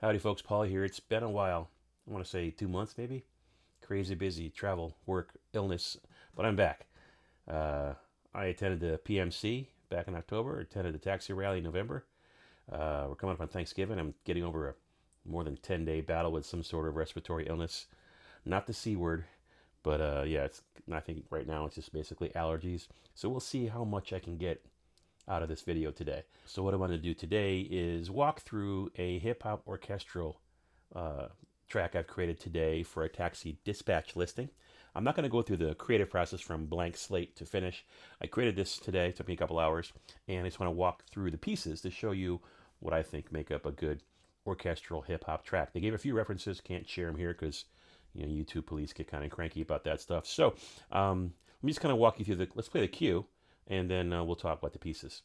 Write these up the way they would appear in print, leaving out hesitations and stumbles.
Howdy folks, Paul here. It's been a while. I want to say 2 months maybe. Crazy busy, travel, work, illness, but I'm back. I attended the PMC back in October, attended the taxi rally in November. We're coming up on Thanksgiving. I'm getting over a more than 10-day battle with some sort of respiratory illness. Not the C word, but yeah, I think right now it's just basically allergies. So we'll see how much I can get out of this video today. So what I want to do today is walk through a hip-hop orchestral track I've created today for a taxi dispatch listing. I'm not going to go through the creative process from blank slate to finish. I created this today, it took me a couple hours, and I just want to walk through the pieces to show you what I think make up a good orchestral hip-hop track. They gave a few references, can't share them here because YouTube police get kind of cranky about that stuff. So let me just kind of walk you through let's play the cue, and then we'll talk about the pieces.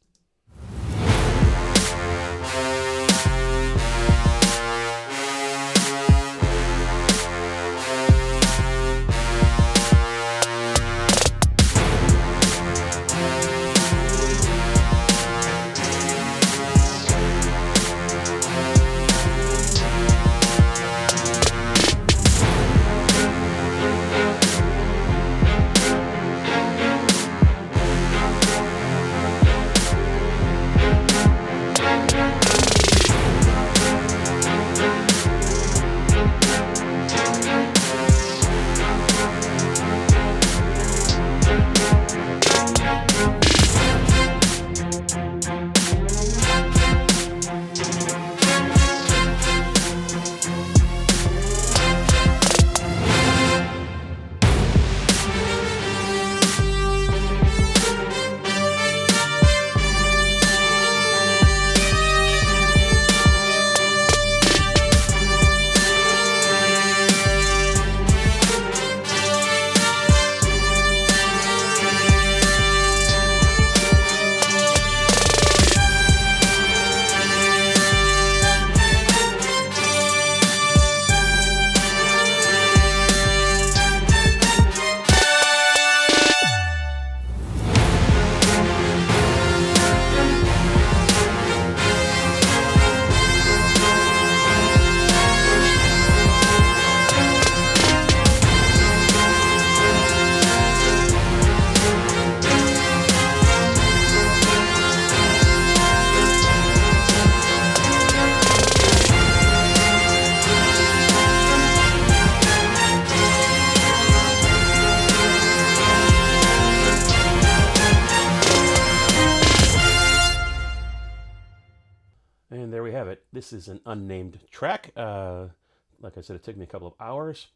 And there we have it. This is an unnamed track. Like I said, it took me a couple of hours,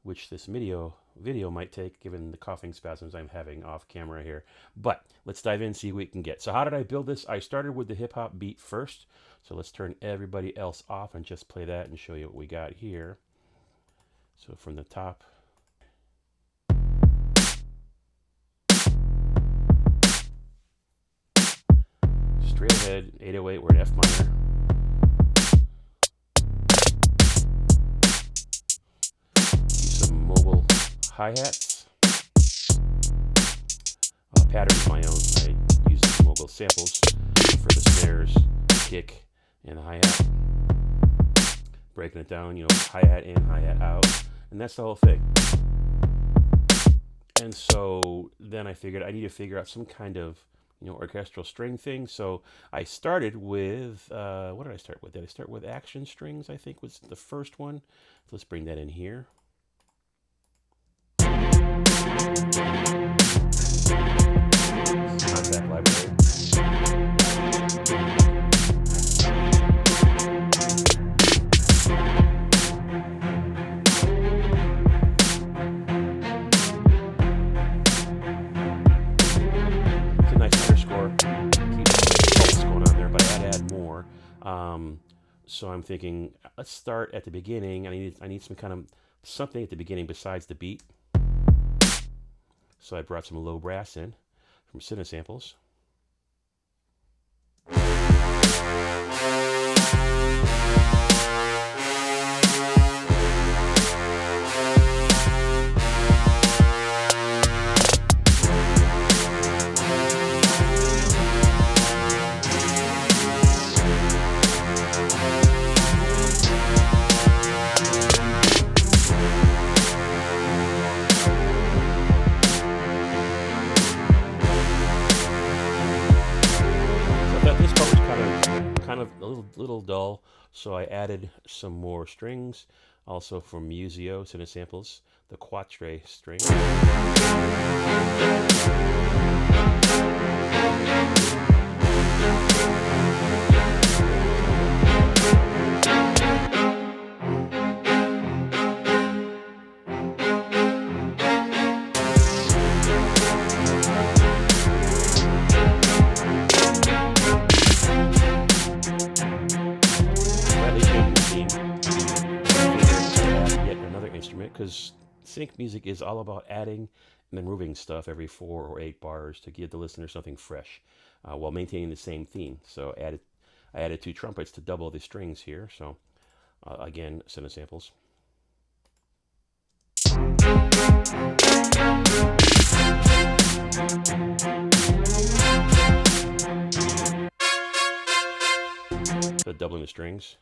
which this video might take given the coughing spasms I'm having off camera here. But let's dive in and see what we can get. So how did I build this? I started with the hip hop beat first. So let's turn everybody else off and just play that and show you what we got here. So from the top. Straight ahead, 808, we're in F minor. Hi-hats. Pattern of my own. I use some mogul samples for the snares, kick, and the hi-hat. Breaking it down, hi-hat in, hi-hat out. And that's the whole thing. And so then I figured I need to figure out some kind of orchestral string thing. So I started with, what did I start with? Did I start with action strings, I think was the first one. So let's bring that in here. Contact library. It's a nice underscore. Keeps going on there, but I'd add more. So I'm thinking, let's start at the beginning. I need some kind of something at the beginning besides the beat. So I brought some low brass in from Cinesamples. So I added some more strings, also from Museo Cinesamples, the Quatre string. Because sync music is all about adding and then removing stuff every 4 or 8 bars to give the listener something fresh while maintaining the same theme. So I added 2 trumpets to double the strings here. So again, Cinesamples. So doubling the strings.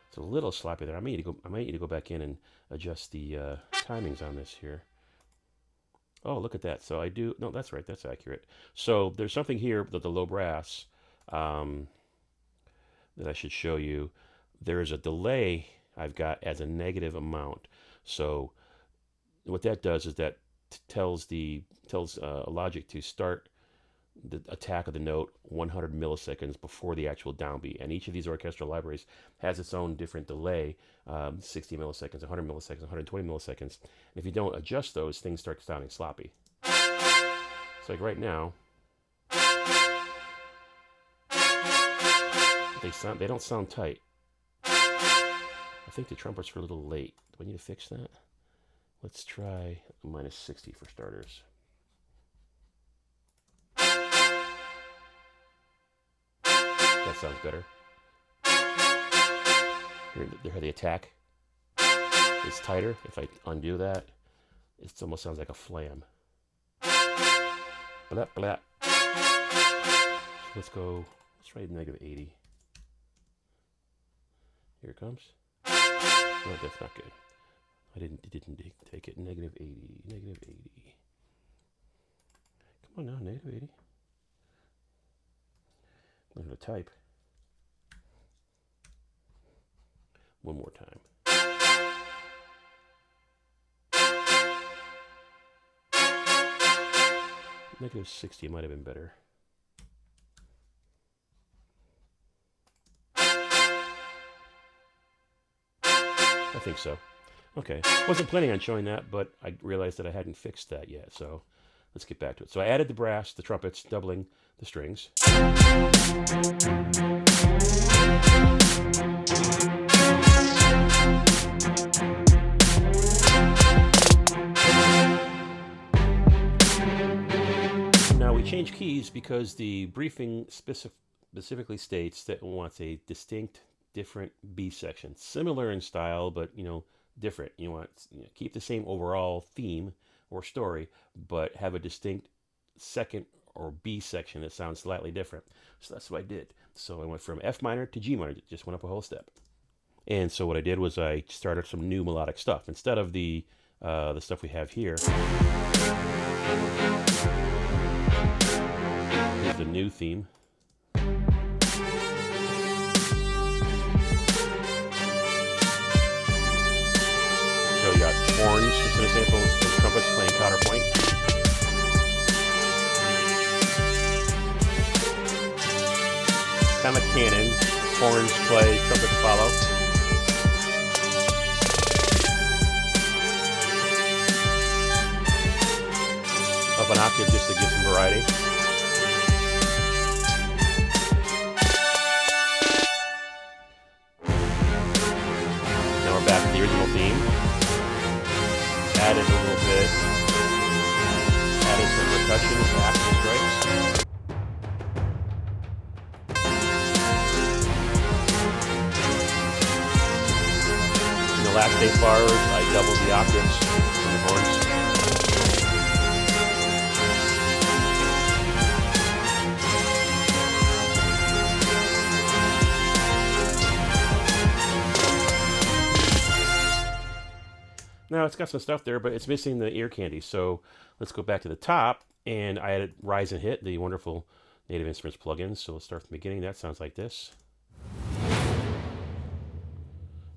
It's a little sloppy there. I might need to go back in and adjust the timings on this here. Oh, look at that. So I do, no, that's right. That's accurate. So there's something here with the low brass that I should show you. There is a delay I've got as a negative amount. So what that does is that tells Logic to start the attack of the note 100 milliseconds before the actual downbeat. And each of these orchestral libraries has its own different delay, 60 milliseconds, 100 milliseconds, 120 milliseconds. And if you don't adjust those, things start sounding sloppy. So like right now, they don't sound tight. I think the trumpets are a little late. Do I need to fix that? Let's try a minus 60 for starters. That sounds better. Here the attack. It's tighter. If I undo that, it almost sounds like a flam. Blah, blah. So let's try negative 80. Here it comes. No, that's not good. I didn't take it. Negative 80. Negative 80. Come on now, negative 80. I'm going to type. One more time. Negative 60 might have been better. I think so. Okay. Wasn't planning on showing that, but I realized that I hadn't fixed that yet, so let's get back to it. So I added the brass, the trumpets, doubling the strings. Now we change keys because the briefing specifically states that it wants a distinct, different B section. Similar in style, but different. You want keep the same overall theme or story, but have a distinct second or B section that sounds slightly different. So that's what I did. So I went from F minor to G minor, just went up a whole step. And so what I did was I started some new melodic stuff instead of the stuff we have here. Here's the new theme. So you got horns, Cinesamples, and trumpets playing counterpoint. Kind of canon. Horns play, trumpets follow. Up an octave just to give some variety. Now we're back to the original theme. Added a little bit. Added some percussion with action strikes. In the last 8 bars, I doubled the octaves on the horns. Now it's got some stuff there, but it's missing the ear candy. So let's go back to the top, and I added Rise and Hit, the wonderful Native Instruments plugins. So let's start from the beginning. That sounds like this.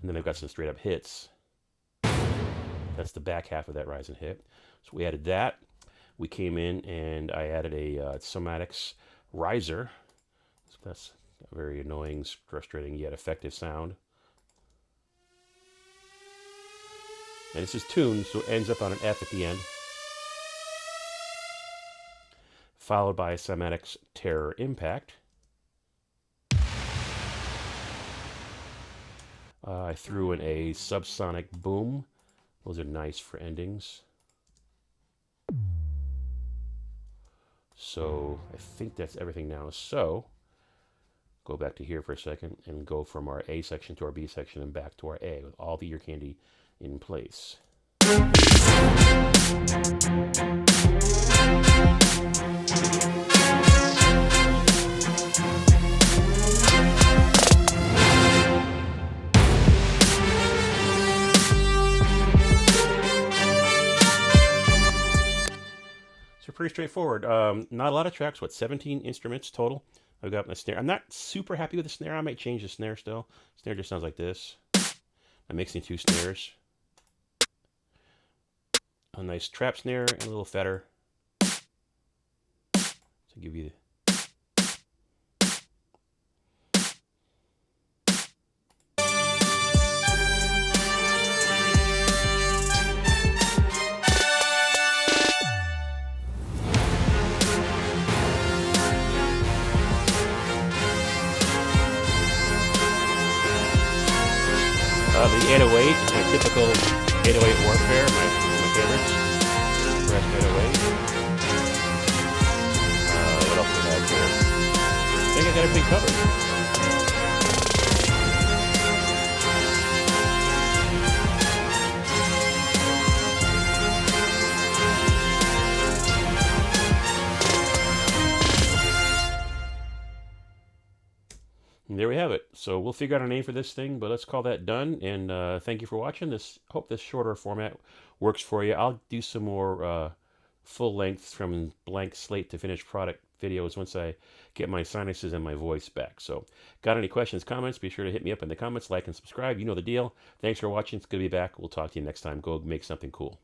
And then I've got some straight up hits. That's the back half of that rise and hit. So we added that. We came in and I added a Somatics riser. So that's a very annoying, frustrating, yet effective sound. And this is tuned, so it ends up on an F at the end. Followed by a Somatics Terror Impact. I threw in a subsonic boom. Those are nice for endings. So I think that's everything now. So go back to here for a second and go from our A section to our B section and back to our A with all the ear candy in place. So pretty straightforward. Not a lot of tracks. What, 17 instruments total? I've got my snare. I'm not super happy with the snare. I might change the snare still. Snare just sounds like this. I'm mixing two snares. A nice trap snare and a little fetter to give you the the 808 is my typical 808 Warfare, my favorites. Fresh 808. What else do I have here? I think I got everything covered. And there we have it. So we'll figure out a name for this thing, but let's call that done. And thank you for watching. Hope this shorter format works for you. I'll do some more full length from blank slate to finished product videos once I get my sinuses and my voice back. So got any questions, comments, be sure to hit me up in the comments, like and subscribe. You know the deal. Thanks for watching. It's good to be back. We'll talk to you next time. Go make something cool.